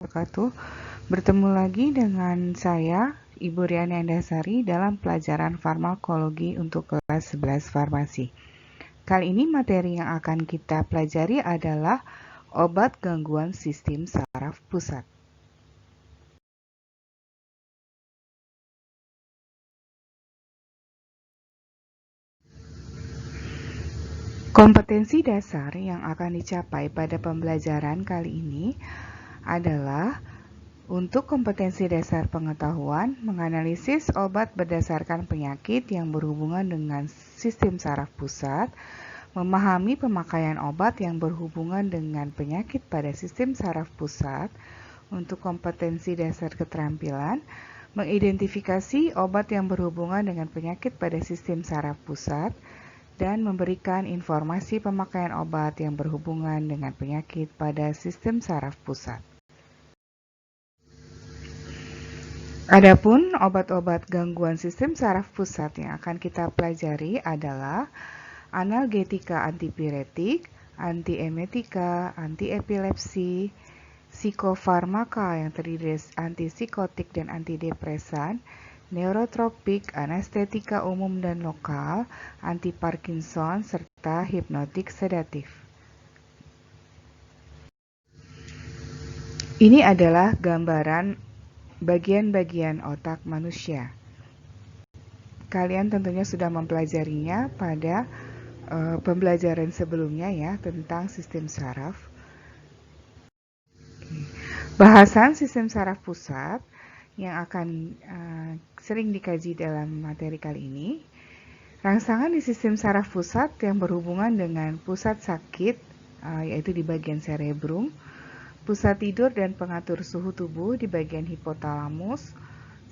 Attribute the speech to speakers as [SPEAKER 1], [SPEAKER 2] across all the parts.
[SPEAKER 1] wabarakatuh. Bertemu lagi dengan saya, Ibu Riani Andasari, dalam pelajaran farmakologi untuk kelas 11 farmasi. Kali ini materi yang akan kita pelajari adalah obat gangguan sistem saraf pusat. Kompetensi dasar yang akan dicapai pada pembelajaran kali ini adalah untuk kompetensi dasar pengetahuan, menganalisis obat berdasarkan penyakit yang berhubungan dengan sistem saraf pusat, memahami pemakaian obat yang berhubungan dengan penyakit pada sistem saraf pusat. Untuk kompetensi dasar keterampilan, mengidentifikasi obat yang berhubungan dengan penyakit pada sistem saraf pusat, dan memberikan informasi pemakaian obat yang berhubungan dengan penyakit pada sistem saraf pusat. Adapun obat-obat gangguan sistem saraf pusat yang akan kita pelajari adalah analgetika antipiretik, antiemetika, antiepilepsi, psikofarmaka yang terdiri dari antipsikotik dan antidepresan, neurotropik, anestetika umum dan lokal, anti-Parkinson, serta hipnotik sedatif. Ini adalah gambaran bagian-bagian otak manusia. Kalian tentunya sudah mempelajarinya pada pembelajaran sebelumnya ya, tentang sistem saraf. Bahasan sistem saraf pusat yang akan sering dikaji dalam materi kali ini. Rangsangan di sistem saraf pusat yang berhubungan dengan pusat sakit, yaitu di bagian cerebrum, pusat tidur dan pengatur suhu tubuh di bagian hipotalamus,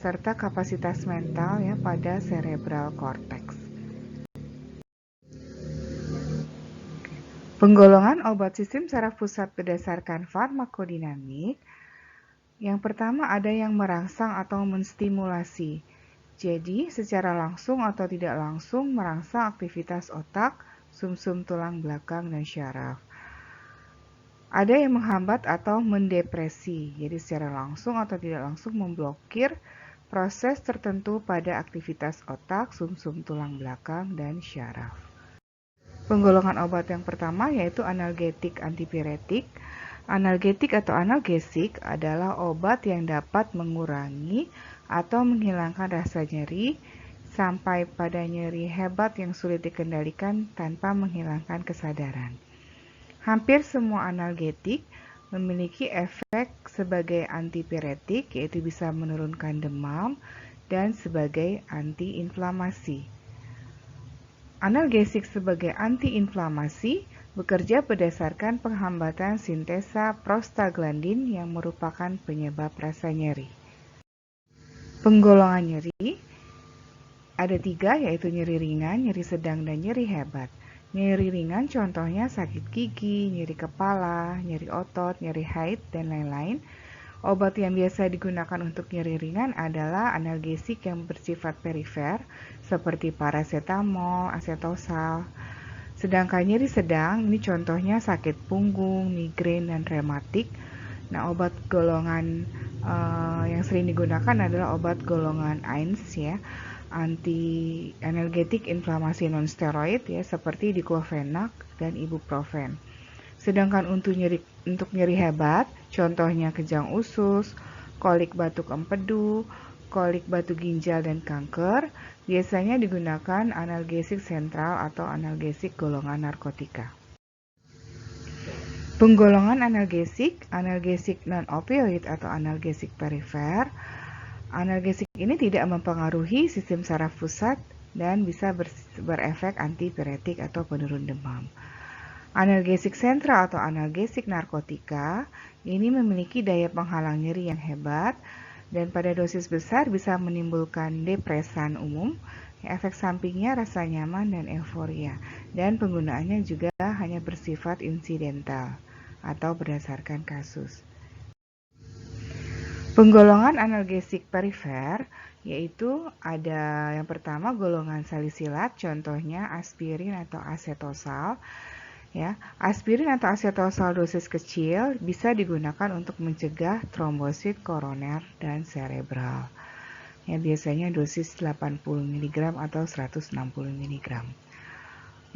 [SPEAKER 1] serta kapasitas mental ya pada cerebral cortex. Penggolongan obat sistem saraf pusat berdasarkan farmakodinamik. Yang pertama ada yang merangsang atau menstimulasi. Jadi, secara langsung atau tidak langsung merangsang aktivitas otak, sumsum tulang belakang, dan syaraf. Ada yang menghambat atau mendepresi. Jadi, secara langsung atau tidak langsung memblokir proses tertentu pada aktivitas otak, sumsum tulang belakang, dan syaraf. Penggolongan obat yang pertama yaitu analgetik antipiretik. Analgetik atau analgesik adalah obat yang dapat mengurangi atau menghilangkan rasa nyeri sampai pada nyeri hebat yang sulit dikendalikan tanpa menghilangkan kesadaran. Hampir semua analgetik memiliki efek sebagai antipiretik, yaitu bisa menurunkan demam, dan sebagai antiinflamasi. Analgesik sebagai antiinflamasi bekerja berdasarkan penghambatan sintesa prostaglandin yang merupakan penyebab rasa nyeri. Penggolongan nyeri ada 3, yaitu nyeri ringan, nyeri sedang, dan nyeri hebat. Nyeri ringan contohnya sakit gigi, nyeri kepala, nyeri otot, nyeri haid, dan lain-lain. Obat yang biasa digunakan untuk nyeri ringan adalah analgesik yang bersifat perifer, seperti paracetamol, asetosal. Sedangkan nyeri sedang, ini contohnya sakit punggung, migrain, dan rematik. Nah, obat golongan yang sering digunakan adalah obat golongan AINS ya, anti-analgetik inflamasi non-steroid ya, seperti diclofenac dan ibuprofen. Sedangkan untuk nyeri hebat, contohnya kejang usus, kolik batuk empedu, kolik batu ginjal, dan kanker, biasanya digunakan analgesik sentral atau analgesik golongan narkotika. Penggolongan analgesik non-opioid atau analgesik perifer. Analgesik ini tidak mempengaruhi sistem saraf pusat dan bisa berefek antipiretik atau penurun demam. Analgesik sentral atau analgesik narkotika ini memiliki daya penghalang nyeri yang hebat dan pada dosis besar bisa menimbulkan depresan umum. Efek sampingnya rasa nyaman dan euforia, dan penggunaannya juga hanya bersifat insidental atau berdasarkan kasus. Penggolongan analgesik perifer yaitu ada yang pertama golongan salisilat, contohnya aspirin atau asetosal. Ya, aspirin atau asetosol dosis kecil bisa digunakan untuk mencegah trombosit koroner dan cerebral. Ya, biasanya dosis 80 mg atau 160 mg.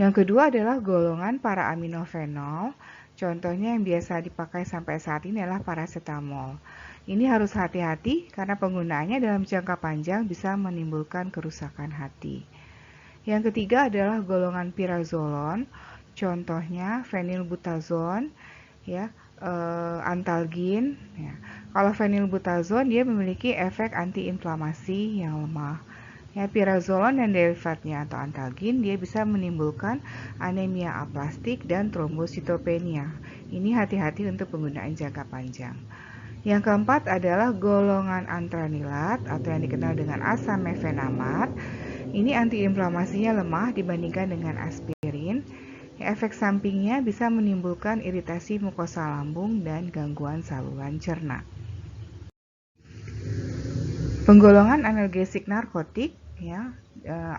[SPEAKER 1] Yang kedua adalah golongan para aminofenol. Contohnya yang biasa dipakai sampai saat ini adalah paracetamol. Ini harus hati-hati karena penggunaannya dalam jangka panjang bisa menimbulkan kerusakan hati. Yang ketiga adalah golongan pirazolon. Contohnya fenilbutazon, ya, antalgin. Ya. Kalau fenilbutazon dia memiliki efek antiinflamasi yang lemah. Ya, pirazolon dan derivatnya atau antalgin dia bisa menimbulkan anemia aplastik dan trombositopenia. Ini hati-hati untuk penggunaan jangka panjang. Yang keempat adalah golongan antranilat atau yang dikenal dengan asam mefenamat. Ini antiinflamasinya lemah dibandingkan dengan aspirin. Efek sampingnya bisa menimbulkan iritasi mukosa lambung dan gangguan saluran cerna. Penggolongan analgesik narkotik, ya,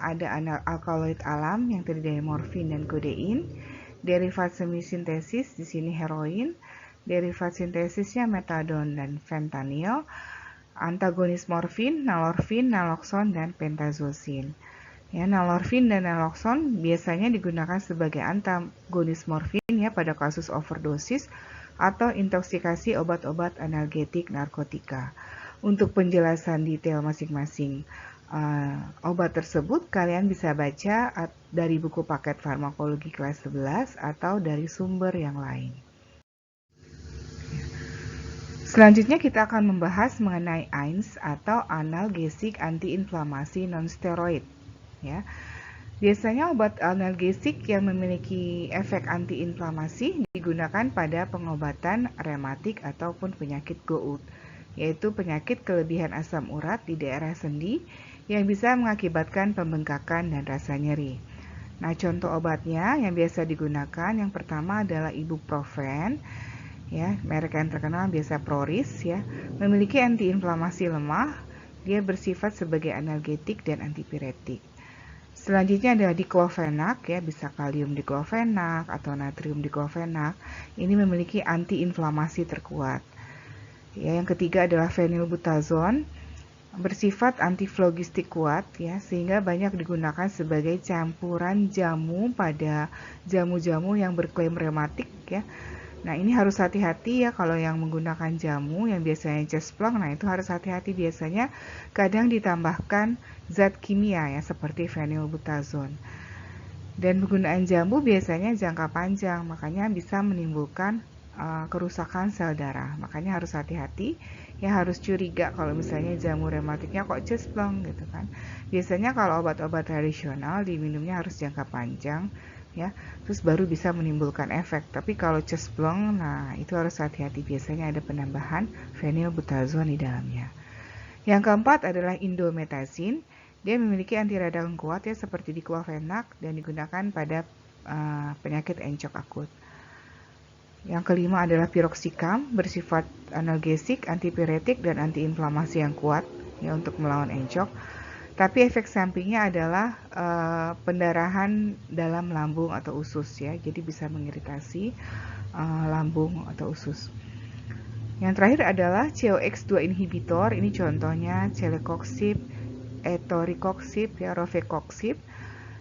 [SPEAKER 1] ada alkaloid alam yang terdiri dari morfin dan kodein, derivat semisintesis di sini heroin, derivat sintesisnya metadon dan fentanyl, antagonis morfin, nalorfin, naloxon, dan pentazocin. Ya, nalorfin dan naloxon biasanya digunakan sebagai antagonis morfin ya pada kasus overdosis atau intoksikasi obat-obat analgetik narkotika. Untuk penjelasan detail masing-masing obat tersebut kalian bisa baca dari buku paket farmakologi kelas 11 atau dari sumber yang lain. Selanjutnya kita akan membahas mengenai AINS atau analgesik antiinflamasi nonsteroid. Ya. Biasanya obat analgesik yang memiliki efek antiinflamasi digunakan pada pengobatan rematik ataupun penyakit gout, yaitu penyakit kelebihan asam urat di daerah sendi yang bisa mengakibatkan pembengkakan dan rasa nyeri. Nah, contoh obatnya yang biasa digunakan yang pertama adalah ibuprofen, ya, merek yang terkenal biasa Proris, ya, memiliki antiinflamasi lemah, dia bersifat sebagai analgetik dan antipiretik. Selanjutnya adalah diklofenak, ya, bisa kalium diklofenak atau natrium diklofenak. Ini memiliki antiinflamasi terkuat. Ya, yang ketiga adalah fenilbutazon, bersifat antiflogistik kuat, ya, sehingga banyak digunakan sebagai campuran jamu pada jamu-jamu yang berklaim rematik, ya. Nah, ini harus hati-hati ya kalau yang menggunakan jamu yang biasanya cesplong. Nah, itu harus hati-hati, biasanya kadang ditambahkan zat kimia ya seperti fenilbutazon. Dan penggunaan jamu biasanya jangka panjang, makanya bisa menimbulkan kerusakan sel darah. Makanya harus hati-hati, ya, harus curiga kalau misalnya jamu rematiknya kok cesplong gitu kan. Biasanya kalau obat-obat tradisional diminumnya harus jangka panjang, ya, terus baru bisa menimbulkan efek. Tapi kalau cesplong, nah itu harus hati-hati, biasanya ada penambahan fenilbutazon di dalamnya. Yang keempat adalah indomethacin. Dia memiliki anti radang kuat ya seperti diklofenak dan digunakan pada penyakit encok akut. Yang kelima adalah piroxicam, bersifat analgesik, antipiretik dan antiinflamasi yang kuat ya untuk melawan encok. Tapi efek sampingnya adalah pendarahan dalam lambung atau usus ya, jadi bisa mengiritasi lambung atau usus. Yang terakhir adalah COX-2 inhibitor, ini contohnya celecoxib, etoricoxib, ya, rofecoxib.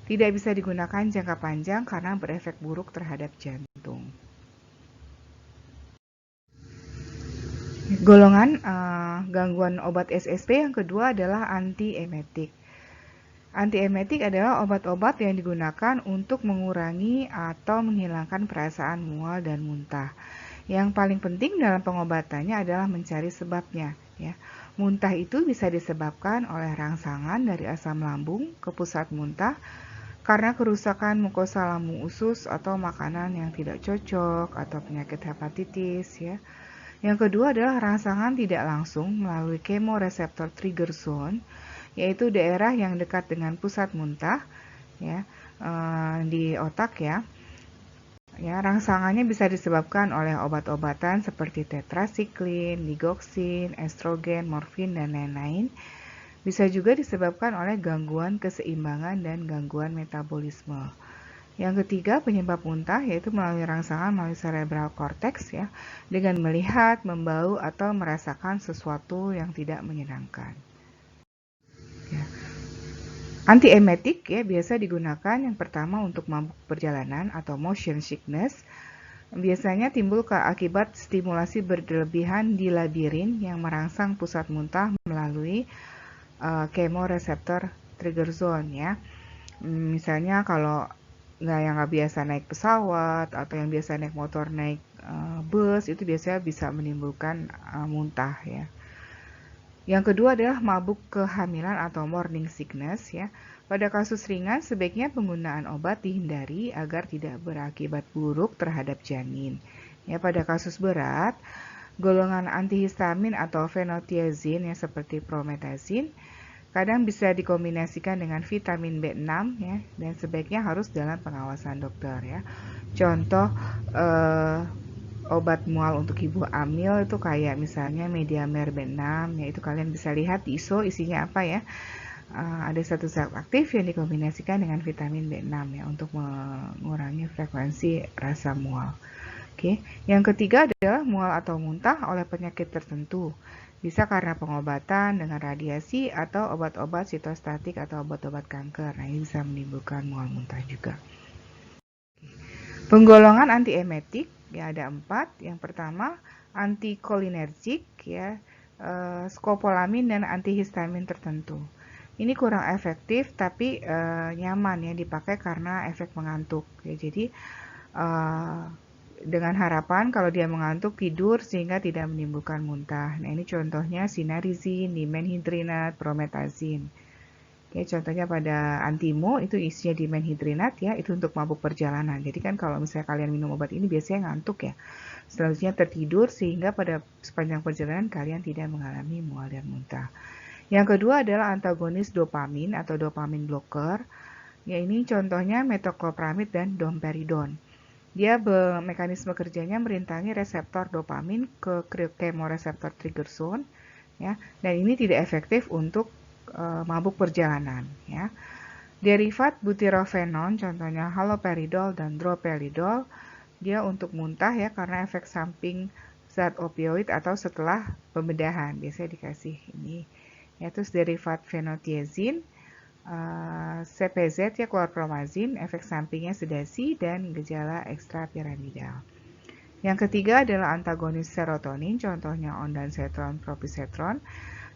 [SPEAKER 1] Tidak bisa digunakan jangka panjang karena berefek buruk terhadap jantung. Golongan gangguan obat SSP yang kedua adalah antiemetik. Antiemetik adalah obat-obat yang digunakan untuk mengurangi atau menghilangkan perasaan mual dan muntah. Yang paling penting dalam pengobatannya adalah mencari sebabnya. Ya. Muntah itu bisa disebabkan oleh rangsangan dari asam lambung ke pusat muntah karena kerusakan mukosa lambung usus atau makanan yang tidak cocok atau penyakit hepatitis. Ya. Yang kedua adalah rangsangan tidak langsung melalui chemoreceptor trigger zone, yaitu daerah yang dekat dengan pusat muntah, ya, di otak ya. Ya, rangsangannya bisa disebabkan oleh obat-obatan seperti tetrasiklin, digoxin, estrogen, morfin, dan lain-lain. Bisa juga disebabkan oleh gangguan keseimbangan dan gangguan metabolisme. Yang ketiga, penyebab muntah yaitu melalui rangsangan melalui cerebral cortex ya, dengan melihat, membau atau merasakan sesuatu yang tidak menyenangkan. Ya. Antiemetik ya biasa digunakan yang pertama untuk mabuk perjalanan atau motion sickness. Biasanya timbul akibat stimulasi berlebihan di labirin yang merangsang pusat muntah melalui chemoreceptor trigger zone ya. Misalnya kalau yang nggak biasa naik pesawat atau yang biasa naik motor, naik bus, itu biasanya bisa menimbulkan muntah ya. Yang kedua adalah mabuk kehamilan atau morning sickness ya. Pada kasus ringan sebaiknya penggunaan obat dihindari agar tidak berakibat buruk terhadap janin. Ya, pada kasus berat, golongan antihistamin atau phenothiazine ya seperti promethazine kadang bisa dikombinasikan dengan vitamin B6 ya, dan sebaiknya harus dalam pengawasan dokter ya. Contoh obat mual untuk ibu hamil itu kayak misalnya Mediamer B6 ya, itu kalian bisa lihat di ISO isinya apa ya. Ada satu zat aktif yang dikombinasikan dengan vitamin B6 ya untuk mengurangi frekuensi rasa mual. Oke, yang ketiga adalah mual atau muntah oleh penyakit tertentu. Bisa karena pengobatan dengan radiasi atau obat-obat sitostatik atau obat-obat kanker. Nah, ini bisa menimbulkan mual muntah juga. Penggolongan antiemetik ya ada 4. Yang pertama antikolinergik ya, skopolamin dan antihistamin tertentu. Ini kurang efektif tapi nyaman ya dipakai karena efek mengantuk ya. Jadi dengan harapan kalau dia mengantuk tidur sehingga tidak menimbulkan muntah. Nah, ini contohnya sinarizin, dimenhidrinat, promethazine. Oke, contohnya pada Antimo itu isinya dimenhidrinat ya, itu untuk mabuk perjalanan. Jadi kan kalau misalnya kalian minum obat ini biasanya ngantuk ya. Selanjutnya tertidur sehingga pada sepanjang perjalanan kalian tidak mengalami mual dan muntah. Yang kedua adalah antagonis dopamin atau dopamin blocker. Ya, ini contohnya metoclopramid dan domperidone. Dia mekanisme kerjanya merintangi reseptor dopamin ke chemoreceptor trigger zone ya, dan ini tidak efektif untuk mabuk perjalanan ya. Derivat butyrofenon contohnya haloperidol dan droperidol, dia untuk muntah ya karena efek samping zat opioid atau setelah pembedahan biasanya dikasih ini ya. Terus derivat phenothiazine, CPZ ya chlorpromazine, efek sampingnya sedasi dan gejala ekstrapiramidal. Yang ketiga adalah antagonis serotonin, contohnya ondansetron, propisetron.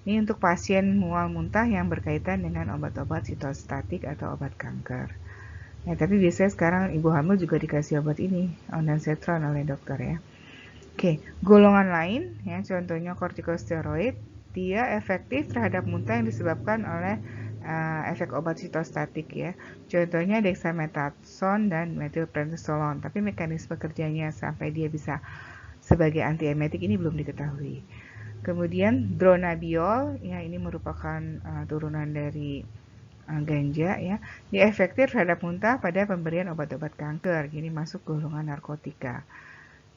[SPEAKER 1] Ini untuk pasien mual muntah yang berkaitan dengan obat-obat sitostatik atau obat kanker. Ya, tapi biasanya sekarang ibu hamil juga dikasih obat ini, ondansetron oleh dokter ya. Oke, golongan lain ya, contohnya kortikosteroid, dia efektif terhadap muntah yang disebabkan oleh efek obat sitostatik ya. Contohnya dexamethasone dan methylprednisolone, tapi mekanisme kerjanya sampai dia bisa sebagai antiemetik ini belum diketahui. Kemudian dronabiol ya, ini merupakan turunan dari ganja ya. Dia efektif terhadap muntah pada pemberian obat-obat kanker. Jadi masuk golongan narkotika.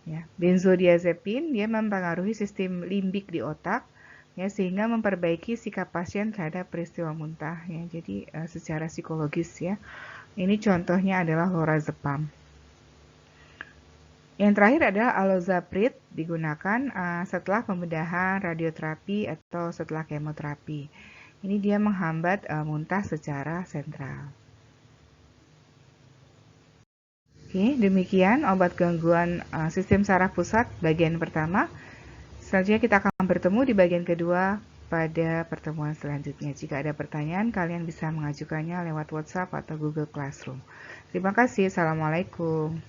[SPEAKER 1] Ya, benzodiazepin dia mempengaruhi sistem limbik di otak ya, sehingga memperbaiki sikap pasien terhadap peristiwa muntah ya. Jadi secara psikologis ya. Ini contohnya adalah lorazepam. Yang terakhir adalah alozaprid, digunakan setelah pembedahan, radioterapi atau setelah kemoterapi. Ini dia menghambat muntah secara sentral. Oke, demikian obat gangguan sistem saraf pusat bagian pertama. Selanjutnya kita akan bertemu di bagian kedua pada pertemuan selanjutnya. Jika ada pertanyaan, kalian bisa mengajukannya lewat WhatsApp atau Google Classroom. Terima kasih. Assalamualaikum.